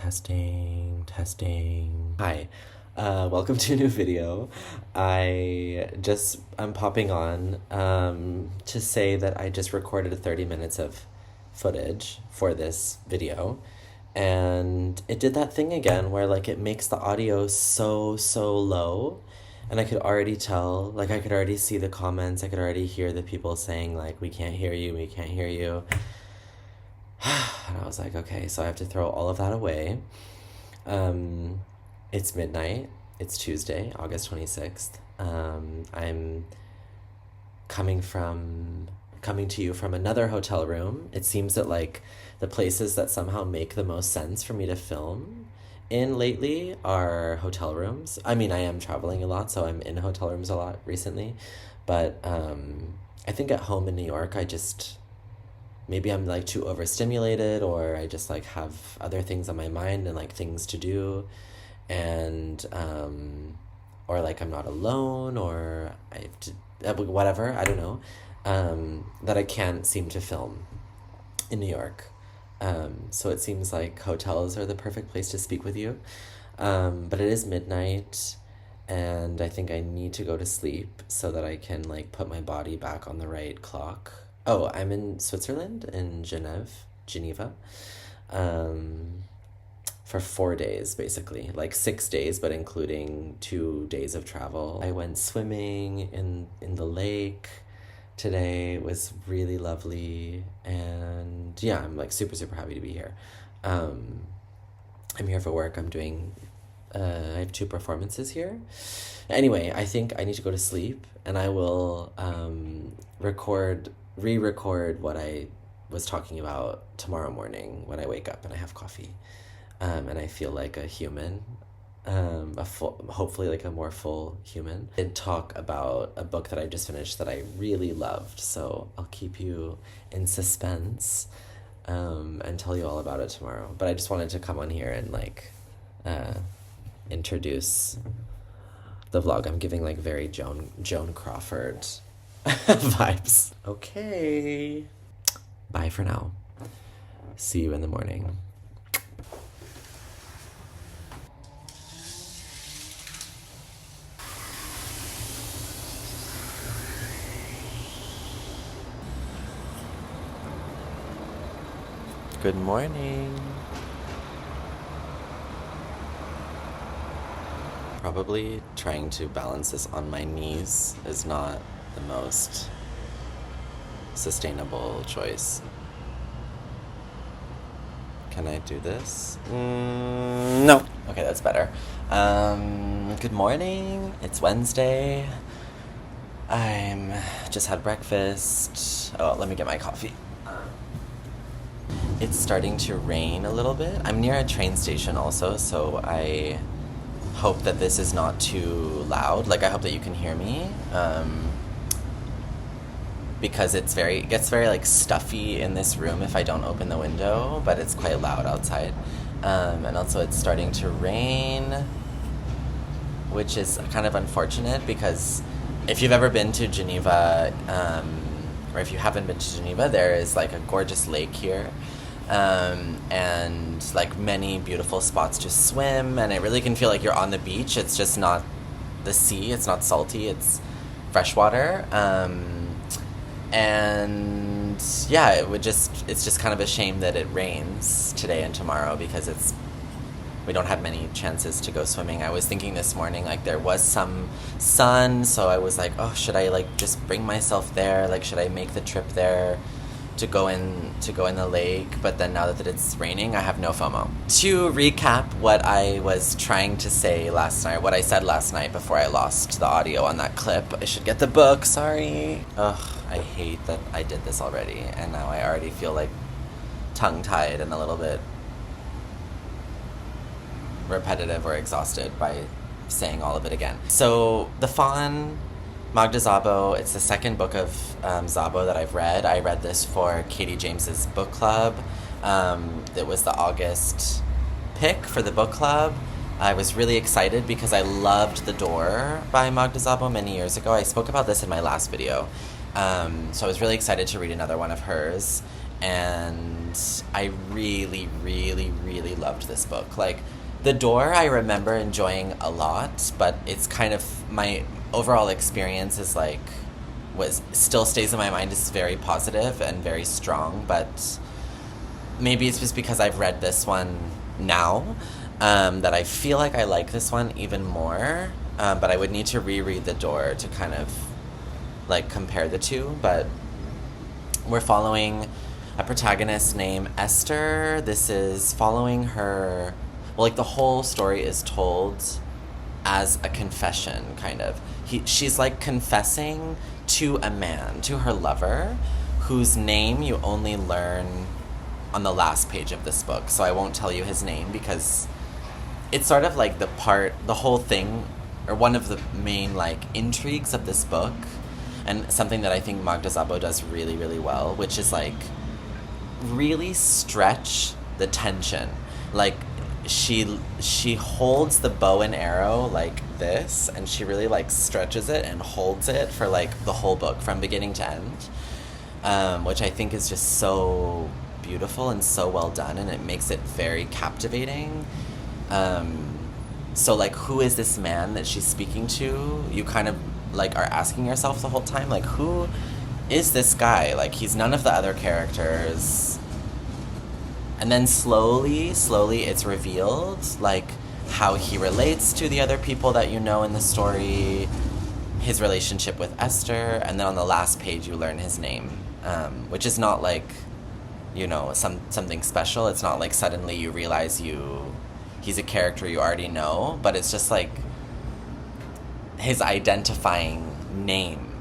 Testing. Hi, welcome to a new video. I'm popping on to say that I just recorded 30 minutes of footage for this video, and it did that thing again where like it makes the audio so low, and I could already tell, like I could already see the comments, I could already hear the people saying like, we can't hear you, we can't hear you. And I was like, okay, so I have to throw all of that away. It's midnight. It's Tuesday, August 26th. I'm coming to you from another hotel room. It seems that like the places that somehow make the most sense for me to film in lately are hotel rooms. I mean, I am traveling a lot, so I'm in hotel rooms a lot recently. But I think at home in New York, maybe I'm like too overstimulated, or I just like have other things on my mind and like things to do, and or like I'm not alone, or I have to whatever, I don't know, that I can't seem to film in New York. So it seems like hotels are the perfect place to speak with you. But it is midnight, and I think I need to go to sleep so that I can like put my body back on the right clock. Oh, I'm in Switzerland, in Geneva, for 4 days, basically. Like 6 days, but including 2 days of travel. I went swimming in the lake today. It was really lovely, and yeah, I'm like super happy to be here. I'm here for work. I have 2 performances here. Anyway, I think I need to go to sleep, and I will re-record what I was talking about tomorrow morning when I wake up and I have coffee, and I feel like a human, hopefully like a more full human. I did talk about a book that I just finished that I really loved, so I'll keep you in suspense and tell you all about it tomorrow. But I just wanted to come on here and like introduce the vlog. I'm giving like very Joan Crawford vibes. Okay. Bye for now. See you in the morning. Good morning. Probably trying to balance this on my knees is not the most sustainable choice. Can I do this? No. Okay, that's better. Good morning. It's Wednesday. I'm just had breakfast. Oh, let me get my coffee. It's starting to rain a little bit. I'm near a train station also, so I hope that this is not too loud. Like, I hope that you can hear me. Because it gets very like stuffy in this room if I don't open the window, but it's quite loud outside. And also it's starting to rain, which is kind of unfortunate because if you've ever been to Geneva, or if you haven't been to Geneva, there is like a gorgeous lake here, and like many beautiful spots to swim, and it really can feel like you're on the beach. It's just not the sea, it's not salty, it's freshwater. And yeah, it's just kind of a shame that it rains today and tomorrow because we don't have many chances to go swimming. I was thinking this morning, like there was some sun, so I was like, oh, should I like just bring myself there? Like, should I make the trip there to go in the lake? But then now that it's raining, I have no FOMO. To recap what I was trying to say last night, what I said last night before I lost the audio on that clip. I should get the book, sorry. Ugh, I hate that I did this already, and now I already feel like tongue-tied and a little bit repetitive or exhausted by saying all of it again. So, The Fawn, Magda Szabo, it's the second book of Szabo that I've read. I read this for Katie James's book club. It was the August pick for the book club. I was really excited because I loved The Door by Magda Szabo many years ago. I spoke about this in my last video. So I was really excited to read another one of hers. and I really, really, really loved this book. Like, The Door, I remember enjoying a lot, but it's kind of my overall experience is like was still stays in my mind is very positive and very strong. But maybe it's just because I've read this one now that I feel like I like this one even more. But I would need to reread The Door to kind of like compare the two. But we're following a protagonist named Esther. This is following her. Well, like the whole story is told as a confession, kind of. She's like confessing to a man, to her lover, whose name you only learn on the last page of this book. So I won't tell you his name because it's sort of like the whole thing, or one of the main like intrigues of this book, and something that I think Magda Szabo does really, really well, which is like really stretch the tension. Like she holds the bow and arrow like this, and she really like stretches it and holds it for like the whole book from beginning to end, which I think is just so beautiful and so well done, and it makes it very captivating. So like, who is this man that she's speaking to? You kind of like are asking yourself the whole time, like, who is this guy? Like, he's none of the other characters. And then slowly it's revealed, like, how he relates to the other people that you know in the story, his relationship with Esther, and then on the last page you learn his name, which is not like, you know, something special. It's not like suddenly you realize he's a character you already know, but it's just like his identifying name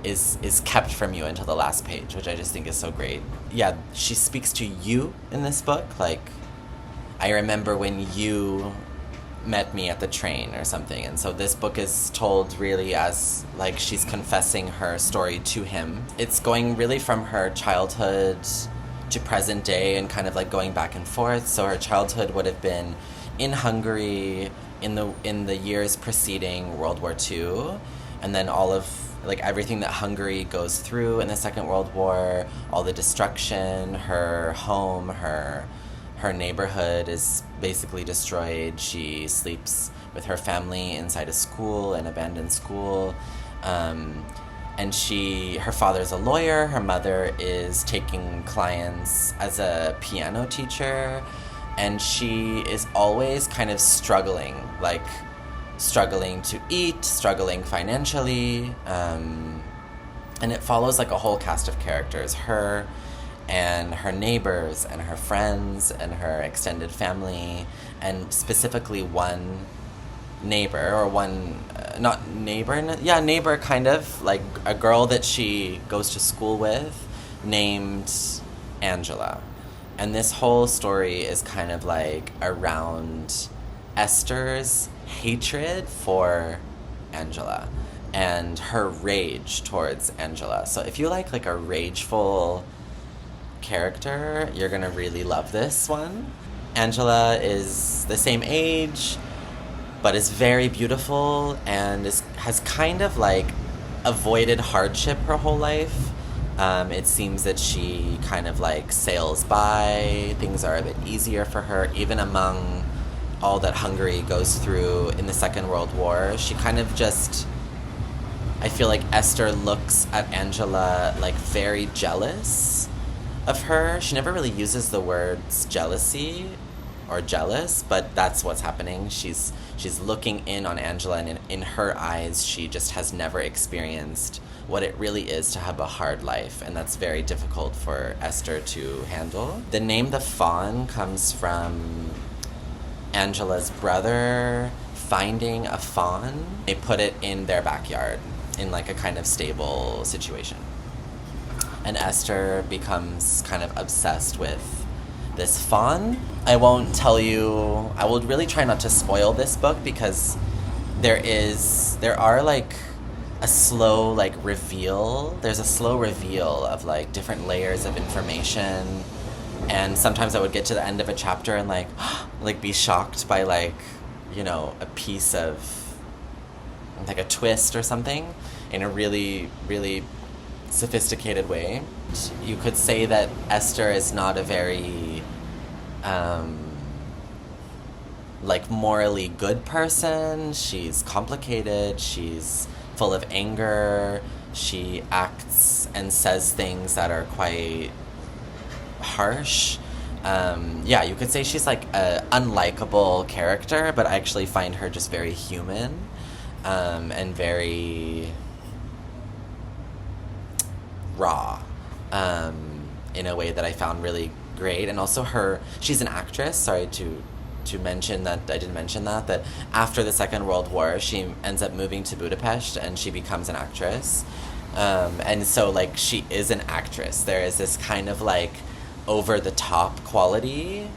is kept from you until the last page, which I just think is so great. Yeah, she speaks to you in this book. Like, I remember when you met me at the train or something. And so this book is told really as like she's confessing her story to him. It's going really from her childhood to present day and kind of like going back and forth. So her childhood would have been in Hungary in the years preceding World War II, and then all of like everything that Hungary goes through in the Second World War, all the destruction, her home, her neighborhood is basically destroyed. She sleeps with her family inside a school, an abandoned school. And her father's a lawyer, her mother is taking clients as a piano teacher, and she is always kind of struggling to eat, struggling financially, and it follows like a whole cast of characters, her and her neighbors and her friends and her extended family, and specifically one neighbor, or one neighbor kind of, like a girl that she goes to school with named Angela. And this whole story is kind of like around Esther's hatred for Angela and her rage towards Angela. So if you like a rageful character, you're gonna really love this one. Angela is the same age, but is very beautiful and has kind of like avoided hardship her whole life. It seems that she kind of like sails by. Things are a bit easier for her, even among all that Hungary goes through in the Second World War. She kind of just, I feel like Esther looks at Angela like very jealous of her. She never really uses the words jealousy or jealous, but that's what's happening. She's looking in on Angela, and in her eyes, she just has never experienced what it really is to have a hard life, and that's very difficult for Esther to handle. The name the Fawn comes from Angela's brother finding a fawn. They put it in their backyard in like a kind of stable situation. And Esther becomes kind of obsessed with this fawn. I won't tell you, I will really try not to spoil this book, because there are like a slow like reveal. There's a slow reveal of like different layers of information. And sometimes I would get to the end of a chapter and like be shocked by like, you know, a piece of like a twist or something in a really, really sophisticated way. You could say that Esther is not a very um, like morally good person. She's complicated. She's full of anger. She acts and says things that are quite harsh. Yeah, you could say she's like a unlikable character, but I actually find her just very human, and very raw, in a way that I found really great. And also she's an actress. Sorry to mention that I didn't mention that after the Second World War, she ends up moving to Budapest and she becomes an actress. And so like she is an actress. There is this kind of like over the top quality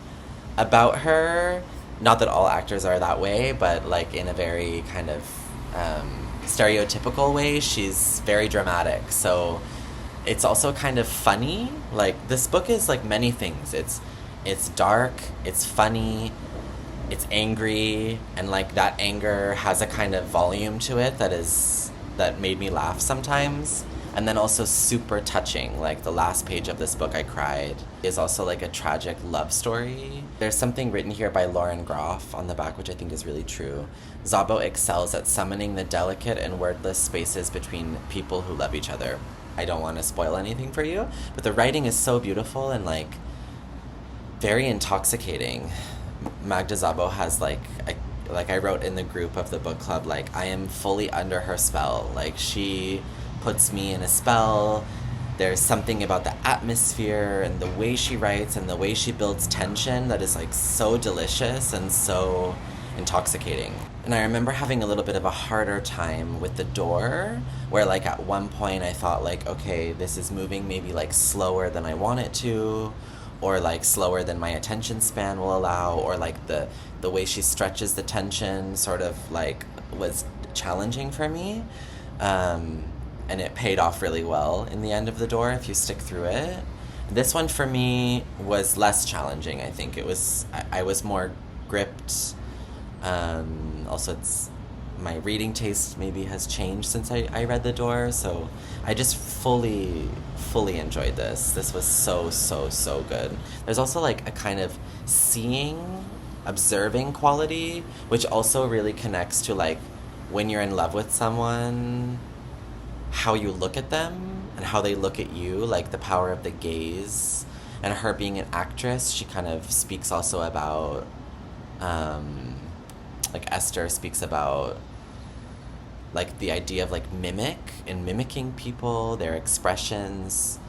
about her. Not that all actors are that way, but like in a very kind of stereotypical way, she's very dramatic. So it's also kind of funny. Like this book is like many things. It's dark, it's funny, it's angry, and like that anger has a kind of volume to it that made me laugh sometimes. And then also super touching. Like the last page of this book I cried. Is also like a tragic love story. There's something written here by Lauren Groff on the back which I think is really true. Szabo excels at summoning the delicate and wordless spaces between people who love each other. I don't want to spoil anything for you, but the writing is so beautiful and like very intoxicating. Magda Szabo has like I wrote in the group of the book club, like I am fully under her spell. Like she puts me in a spell. There's something about the atmosphere and the way she writes and the way she builds tension that is like so delicious and so intoxicating. And I remember having a little bit of a harder time with the door, where like at one point I thought like, okay, this is moving maybe like slower than I want it to, or like slower than my attention span will allow, or like the way she stretches the tension sort of like was challenging for me. And it paid off really well in the end of the door if you stick through it. This one for me was less challenging, I think. I was more gripped. Also, my reading taste maybe has changed since I read The Door, so I just fully enjoyed this. This was so good. There's also like a kind of observing quality, which also really connects to like when you're in love with someone, how you look at them and how they look at you, like the power of the gaze. And her being an actress, she kind of speaks also about, like Esther speaks about like the idea of like mimicking people, their expressions,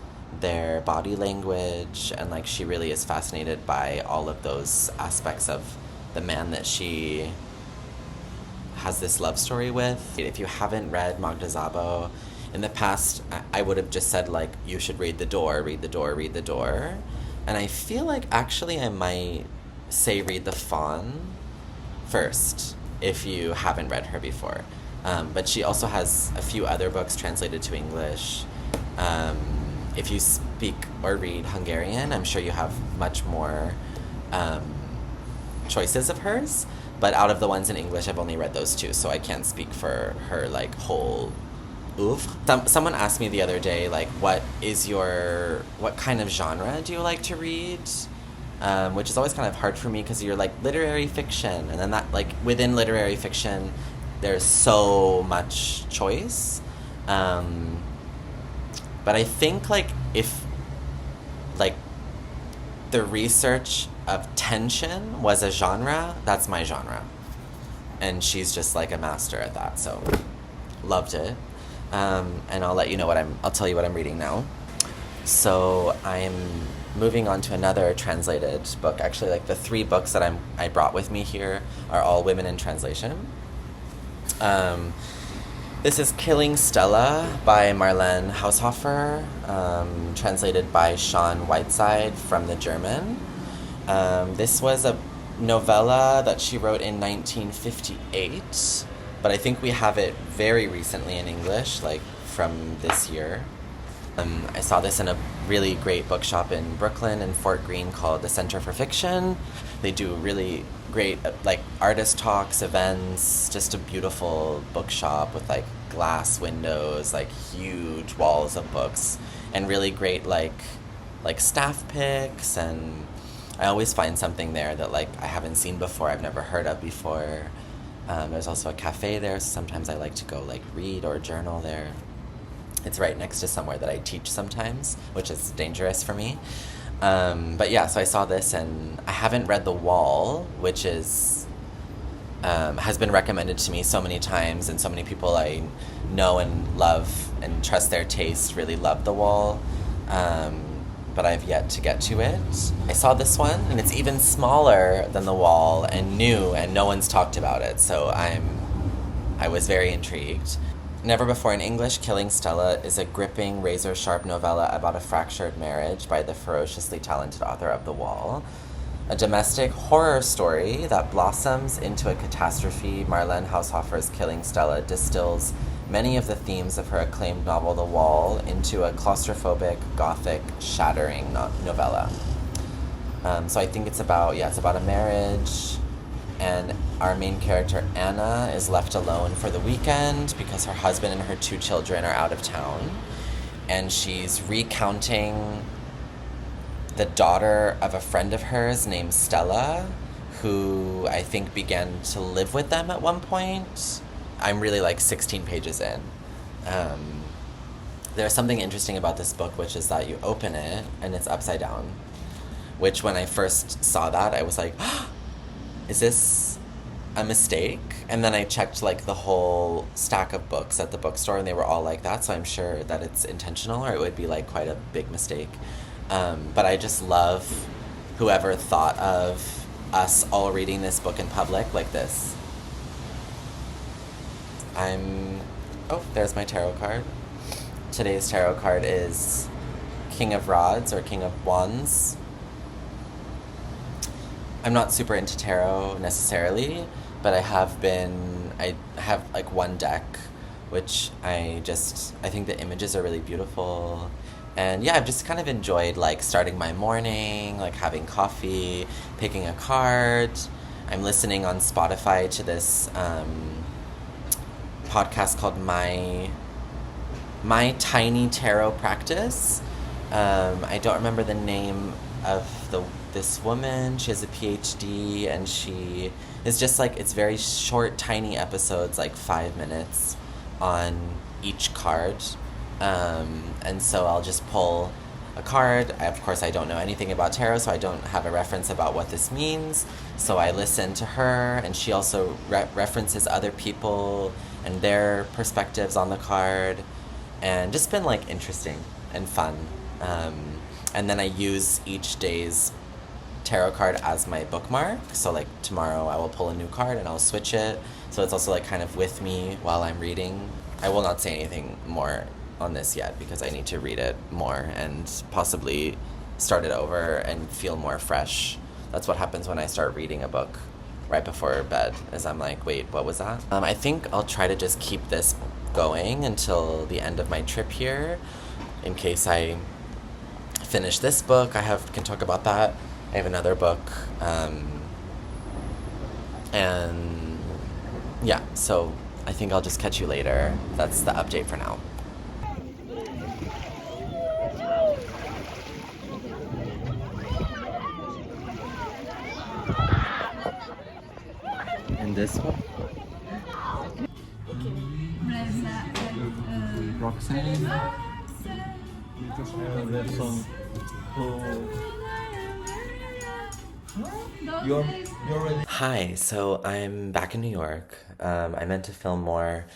their body language, and like she really is fascinated by all of those aspects of the man that she has this love story with. If you haven't read Magda Szabo, in the past, I would have just said, like, you should read The Door, read The Door, read The Door. And I feel like actually I might say read The Fawn first, if you haven't read her before. But she also has a few other books translated to English. If you speak or read Hungarian, I'm sure you have much more choices of hers. But out of the ones in English, I've only read those two, so I can't speak for her, like, whole oeuvre. Someone asked me the other day, like, what kind of genre do you like to read? Which is always kind of hard for me, because you're like, literary fiction, and then that, like, within literary fiction, there's so much choice. But I think, like, if, like, the research of tension was a genre, that's my genre. And she's just, like, a master at that, so loved it. And I'll tell you what I'm reading now. So I'm moving on to another translated book. Actually, like, the three books that I brought with me here are all women in translation. This is Killing Stella by Marlene Haushofer, translated by Sean Whiteside from the German. This was a novella that she wrote in 1958, but I think we have it very recently in English, like from this year. I saw this in a really great bookshop in Brooklyn and Fort Greene called the Center for Fiction. They do really great, like, artist talks, events, just a beautiful bookshop with, like, glass windows, like huge walls of books, and really great like staff picks, and I always find something there that like I haven't seen before, I've never heard of before. There's also a cafe there, so sometimes I like to go like read or journal there. It's right next to somewhere that I teach sometimes, which is dangerous for me. But yeah, so I saw this, and I haven't read The Wall, which is has been recommended to me so many times, and so many people I know and love and trust their taste really love The Wall. But I've yet to get to it. I saw this one, and it's even smaller than The Wall and new, and no one's talked about it, so I was very intrigued. Never before in English, Killing Stella is a gripping, razor-sharp novella about a fractured marriage by the ferociously talented author of The Wall. A domestic horror story that blossoms into a catastrophe, Marlene Haushofer's Killing Stella distills many of the themes of her acclaimed novel The Wall into a claustrophobic, gothic, shattering novella. So I think it's about a marriage, and our main character, Anna, is left alone for the weekend because her husband and her 2 children are out of town. And she's recounting the daughter of a friend of hers named Stella, who I think began to live with them at one point. I'm really like 16 pages in. There's something interesting about this book, which is that you open it and it's upside down. Which when I first saw that, I was like, is this a mistake? And then I checked like the whole stack of books at the bookstore, and they were all like that, so I'm sure that it's intentional, or it would be like quite a big mistake. But I just love whoever thought of us all reading this book in public like this. Oh, there's my tarot card. Today's tarot card is King of Rods or King of Wands. I'm not super into tarot necessarily, but I have like one deck, which I think the images are really beautiful. And yeah, I've just kind of enjoyed like starting my morning, like having coffee, picking a card. I'm listening on Spotify to this podcast called My Tiny Tarot Practice. I don't remember the name of this woman. She has a PhD, and she is just like, it's very short, tiny episodes, like 5 minutes on each card. And so I'll just pull a card. Of course, I don't know anything about tarot, so I don't have a reference about what this means. So I listen to her, and she also references other people and their perspectives on the card, and just been like interesting and fun. And then I use each day's tarot card as my bookmark. So like tomorrow I will pull a new card and I'll switch it. So it's also like kind of with me while I'm reading. I will not say anything more on this yet because I need to read it more and possibly start it over and feel more fresh. That's what happens when I start reading a book right before bed, is I'm like, wait, what was that? I think I'll try to just keep this going until the end of my trip here, in case I finish this book. Can talk about that. I have another book, and yeah, so I think I'll just catch you later. That's the update for now. And this one? Roxanne. Hi, so I'm back in New York. I meant to film more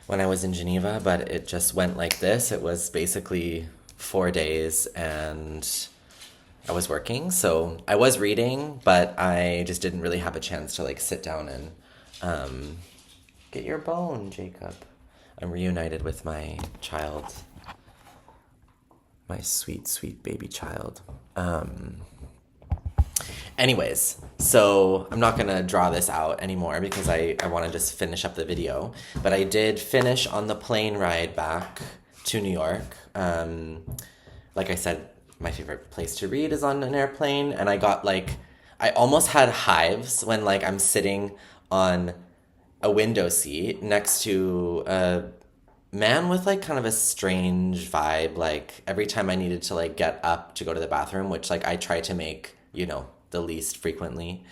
when I was in Geneva, but it just went like this. It was basically 4 days and I was working, so I was reading, but I just didn't really have a chance to like sit down and get your bone, Jacob. I'm reunited with my child, my sweet, sweet baby child. Anyways, so I'm not gonna draw this out anymore because I want to just finish up the video. But I did finish on the plane ride back to New York. Like I said, my favorite place to read is on an airplane, and I almost had hives when like I'm sitting on a window seat next to man with like kind of a strange vibe. Like every time I needed to like get up to go to the bathroom, which like I try to make, the least frequently,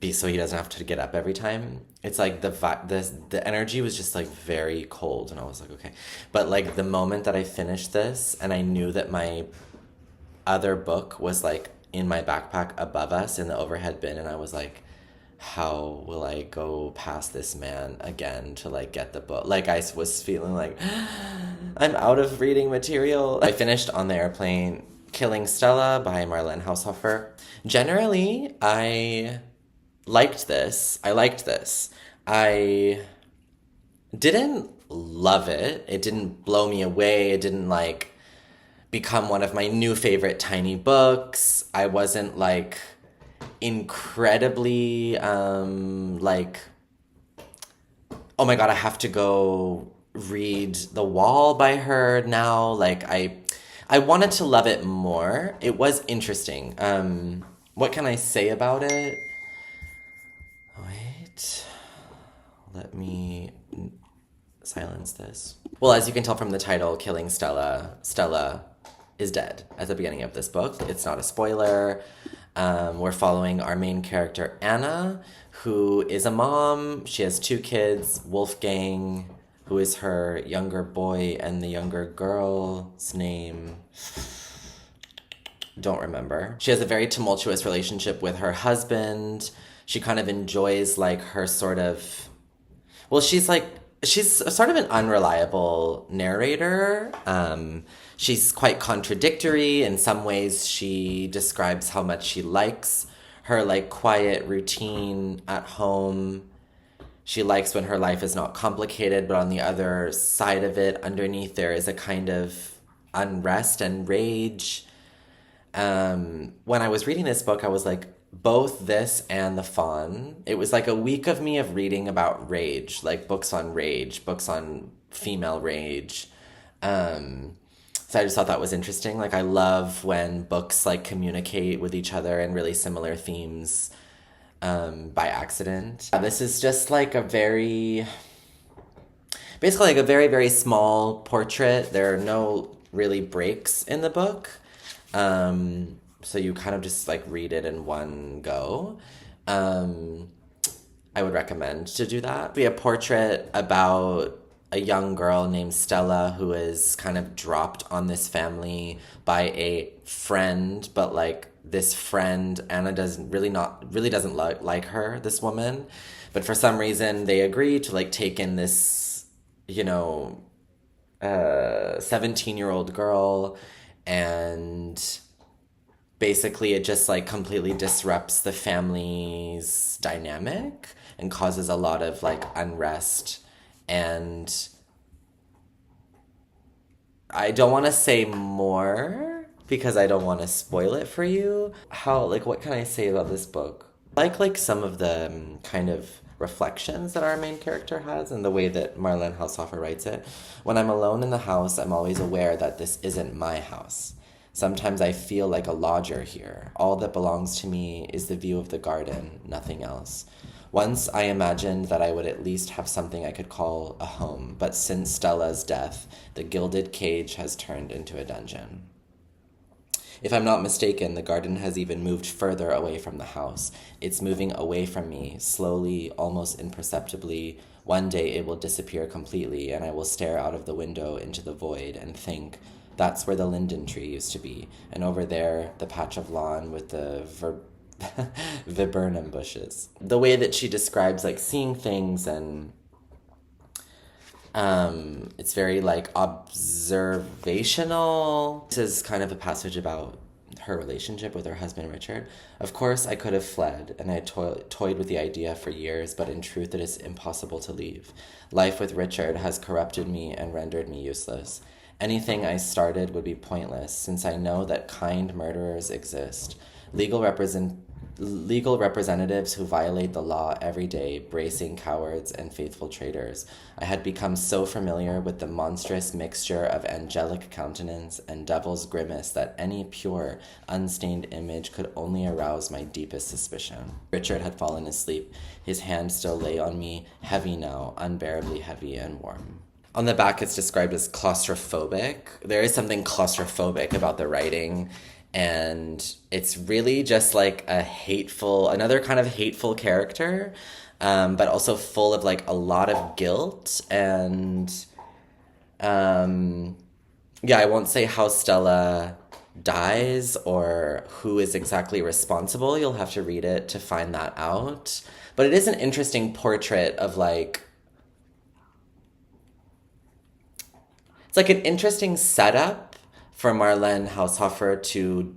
be so he doesn't have to get up every time. It's like the energy was just like very cold, and I was like, okay. But like the moment that I finished this and I knew that my other book was like in my backpack above us in the overhead bin, and I was like, how will I go past this man again to like get the book? Like I was feeling like I'm out of reading material. I finished on the airplane Killing Stella by Marlene Haushofer. Generally, I liked this. I didn't love it. It didn't blow me away. It didn't like become one of my new favorite tiny books. I wasn't like incredibly like, oh my god, I have to go read The Wall by her now. Like I wanted to love it more. It was interesting. What can I say about it? Wait. Let me silence this. Well, as you can tell from the title, Killing Stella, Stella is dead at the beginning of this book. It's not a spoiler. We're following our main character, Anna, who is a mom. She has 2 kids, Wolfgang, who is her younger boy, and the younger girl's name, don't remember. She has a very tumultuous relationship with her husband. She kind of enjoys like her sort of, well, she's sort of an unreliable narrator. She's quite contradictory. In some ways, she describes how much she likes her like quiet routine at home. She likes when her life is not complicated, but on the other side of it, underneath, there is a kind of unrest and rage. When I was reading this book, I was like, both this and The Fawn. It was like a week of me of reading about rage, like books on female rage. So I just thought that was interesting. Like I love when books like communicate with each other in really similar themes by accident. This is just like basically like a very, very small portrait. There are no really breaks in the book. So you kind of just like read it in one go. I would recommend to do that. Be a portrait about a young girl named Stella who is kind of dropped on this family by a friend, but like this friend, Anna really doesn't like her, this woman. But for some reason they agree to like take in this, 17-year-old girl, and basically it just like completely disrupts the family's dynamic and causes a lot of like unrest. And I don't want to say more because I don't want to spoil it for you. What can I say about this book? Like some of the kind of reflections that our main character has and the way that Marlene Haushofer writes it. When I'm alone in the house, I'm always aware that this isn't my house. Sometimes I feel like a lodger here. All that belongs to me is the view of the garden, nothing else. Once I imagined that I would at least have something I could call a home, but since Stella's death, the gilded cage has turned into a dungeon. If I'm not mistaken, the garden has even moved further away from the house. It's moving away from me, slowly, almost imperceptibly. One day it will disappear completely, and I will stare out of the window into the void and think, that's where the linden tree used to be, and over there, the patch of lawn with the viburnum bushes. The way that she describes like seeing things, and it's very like observational. This is kind of a passage about her relationship with her husband Richard. Of course I could have fled, and I toyed with the idea for years, but in truth it is impossible to leave. Life with Richard has corrupted me and rendered me useless. Anything I started would be pointless, since I know that kind murderers exist. Legal representatives who violate the law every day, bracing cowards and faithful traitors. I had become so familiar with the monstrous mixture of angelic countenance and devil's grimace that any pure, unstained image could only arouse my deepest suspicion. Richard had fallen asleep. His hand still lay on me, heavy now, unbearably heavy and warm. On the back, it's described as claustrophobic. There is something claustrophobic about the writing, and it's really just like another kind of hateful character, but also full of like a lot of guilt. And um, yeah, I won't say how Stella dies or who is exactly responsible. You'll have to read it to find that out. But it is an interesting portrait of like, it's like an interesting setup for Marlene Haushofer to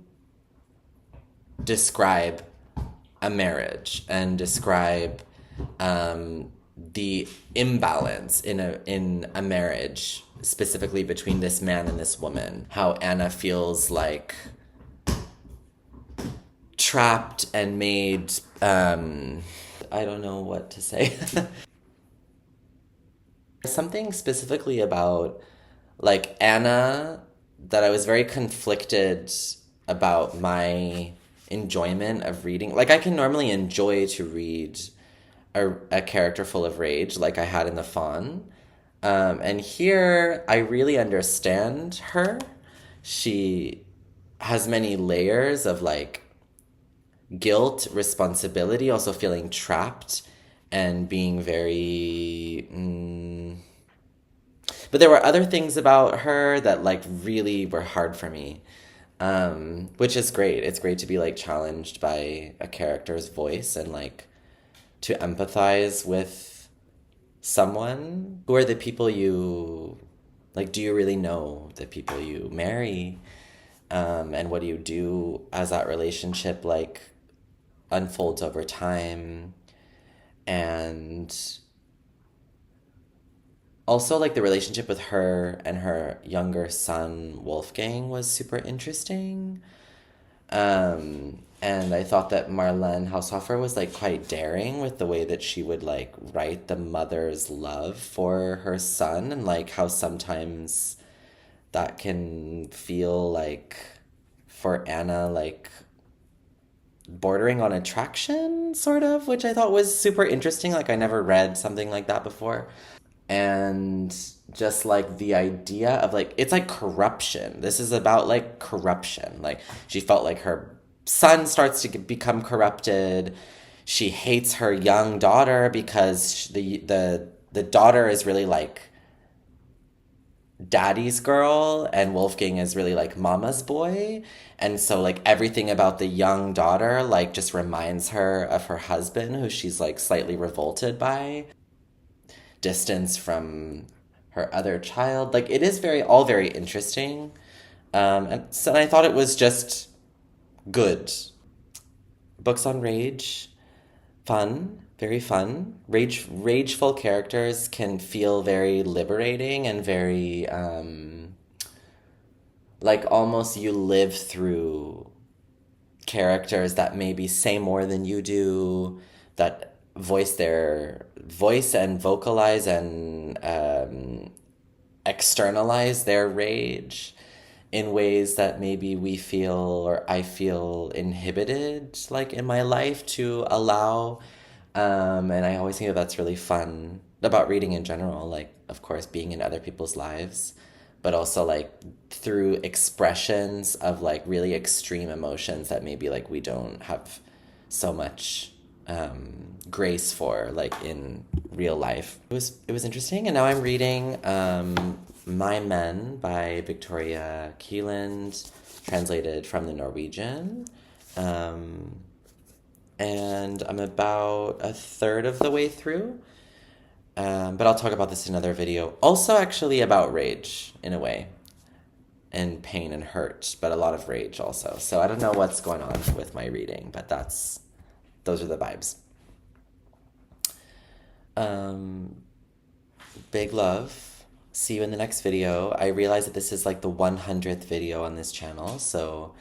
describe a marriage and describe the imbalance in a marriage, specifically between this man and this woman. How Anna feels like trapped and made. I don't know what to say. Something specifically about like Anna that I was very conflicted about my enjoyment of reading. Like I can normally enjoy to read a character full of rage like I had in The Fawn. And here I really understand her. She has many layers of like guilt, responsibility, also feeling trapped and being very but there were other things about her that like really were hard for me, which is great. It's great to be like challenged by a character's voice and like to empathize with someone. Who are the people you like? Do you really know the people you marry? And what do you do as that relationship like unfolds over time? And also, like the relationship with her and her younger son, Wolfgang, was super interesting. And I thought that Marlene Haushofer was like quite daring with the way that she would like write the mother's love for her son, and like how sometimes that can feel like for Anna like bordering on attraction, sort of, which I thought was super interesting. Like I never read something like that before. And just like the idea of like it's like corruption. This is about like corruption. Like she felt like her son starts to become corrupted. She hates her young daughter because the daughter is really like daddy's girl and Wolfgang is really like mama's boy. And so like everything about the young daughter like just reminds her of her husband, who she's like slightly revolted by. Distance from her other child. Like it is all very interesting. And I thought it was just good. Books on rage, fun, very fun. Rageful characters can feel very liberating and very like almost you live through characters that maybe say more than you do, that voice and vocalize and externalize their rage in ways that maybe we feel or I feel inhibited like in my life to allow. And I always think that that's really fun about reading in general, like of course being in other people's lives, but also like through expressions of like really extreme emotions that maybe like we don't have so much grace for like in real life. It was interesting. And now I'm reading My Men by Victoria Kieland, translated from the Norwegian. And I'm about a third of the way through. But I'll talk about this in another video. Also actually about rage in a way, and pain and hurt, but a lot of rage also. So I don't know what's going on with my reading, but those are the vibes. Big love. See you in the next video. I realize that this is like the 100th video on this channel, so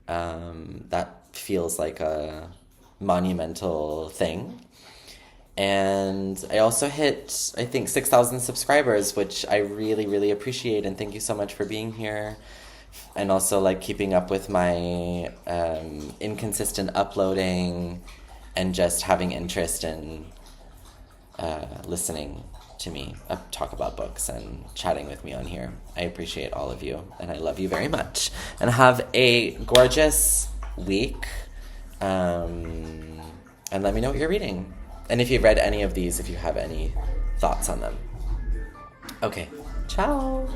that feels like a monumental thing. And I also hit, I think, 6,000 subscribers, which I really, really appreciate. And thank you so much for being here. And also, like, keeping up with my inconsistent uploading and just having interest in listening. to me, talk about books and chatting with me on here. I appreciate all of you, and I love you very much. And have a gorgeous week. And let me know what you're reading. And if you've read any of these, if you have any thoughts on them. Okay, ciao.